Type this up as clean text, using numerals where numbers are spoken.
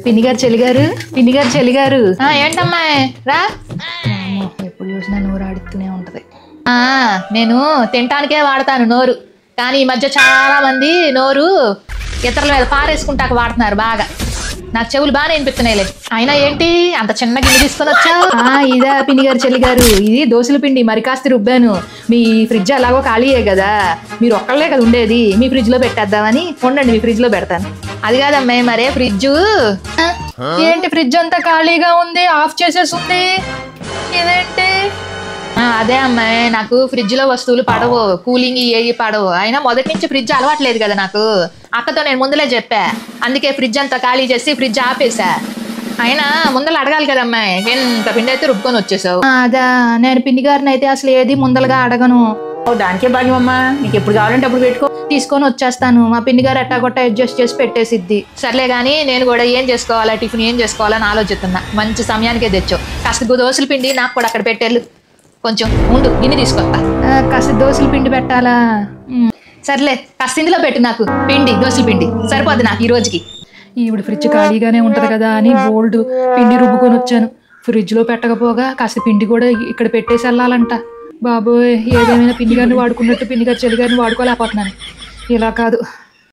పిన్నిగారు చెల్లిగారు ఏంటమ్మా రా. ఎప్పుడు చూసినా నోరు ఆడుతూనే ఉంటది. నేను తినటానికే వాడతాను నోరు, కానీ ఈ మధ్య చాలా మంది నోరు ఇతరుల మీద పారేసుకుంటాక వాడుతున్నారు బాగా. నాకు చెవులు బాగానే వినిపిస్తున్నాయిలే. అయినా ఏంటి అంత చిన్న గిన్నె తీసుకొని వచ్చావు? ఇదా పిన్నిగారు చెల్లిగారు, ఇది దోశల పిండి మరి కాస్త రుబ్బాను. మీ ఫ్రిడ్జ్ అలాగో ఖాళీయే కదా, మీరు ఒక్కళ్ళే కదా ఉండేది, మీ ఫ్రిడ్జ్ లో పెట్టేద్దామని. ఉండండి మీ ఫ్రిడ్జ్ లో పెడతాను. అది కాదమ్మాయి మరే ఫ్రిడ్జ్ ఏంటి, ఫ్రిడ్జ్ అంతా ఖాళీగా ఉంది, ఆఫ్ చేసేసి ఉంది, ఇదేంటి? అదే అమ్మాయి, నాకు ఫ్రిడ్జ్ లో వస్తువులు పడవు, కూలింగ్ ఏవి పడవు. అయినా మొదటి నుంచి ఫ్రిడ్జ్ అలవాట్లేదు కదా నాకు. అక్కతో నేను ముందులే చెప్పా, అందుకే ఫ్రిడ్జ్ అంతా ఖాళీ చేసి ఫ్రిడ్జ్ ఆపేసా. అయినా ముందలు అడగాలి కదమ్మాయి, ఎంత పిండి అయితే రుబ్బుకొని వచ్చేసావు. అదా, నేను పిండి గారిని అయితే అసలు ఏది ముందలుగా అడగను. దానికే భాగ్యమమ్మా, నీకు ఎప్పుడు కావాలంటే అప్పుడు పెట్టుకో. తీసుకొని వచ్చేస్తాను, మా పిండి గారు ఎట్టాగొట్ట అడ్జస్ట్ చేసి పెట్టేసిద్ది. సర్లే గానీ నేను కూడా ఏం చేసుకోవాలా, టిఫిన్ ఏం చేసుకోవాలని ఆలోచిస్తున్నా. మంచి సమయానికే తెచ్చావు. కాస్త దోశల పిండి నాకు కూడా అక్కడ పెట్టేళ్ళు. కొంచెం ఉండు, గిన్నె తీసుకొస్తా. కాస్త దోశల పిండి పెట్టాలా? సర్లే, కాస్త ఇందులో పెట్టు నాకు పిండి, దోశల పిండి సరిపోద్ది నాకు ఈ రోజుకి. ఈవిడ ఫ్రిడ్జ్ ఖాళీగానే ఉంటది కదా అని బోల్డ్ పిండి రుబ్బుకొని వచ్చాను. ఫ్రిడ్జ్ లో పెట్టకపోగా కాస్త పిండి కూడా ఇక్కడ పెట్టేసి వెళ్ళాలంట. బాబోయ్, ఏదేమైనా పిండి గారిని వాడుకున్నట్టు పిండి గారి చెల్లి గారిని వాడుకోలేకపోతున్నాను. ఇలా కాదు.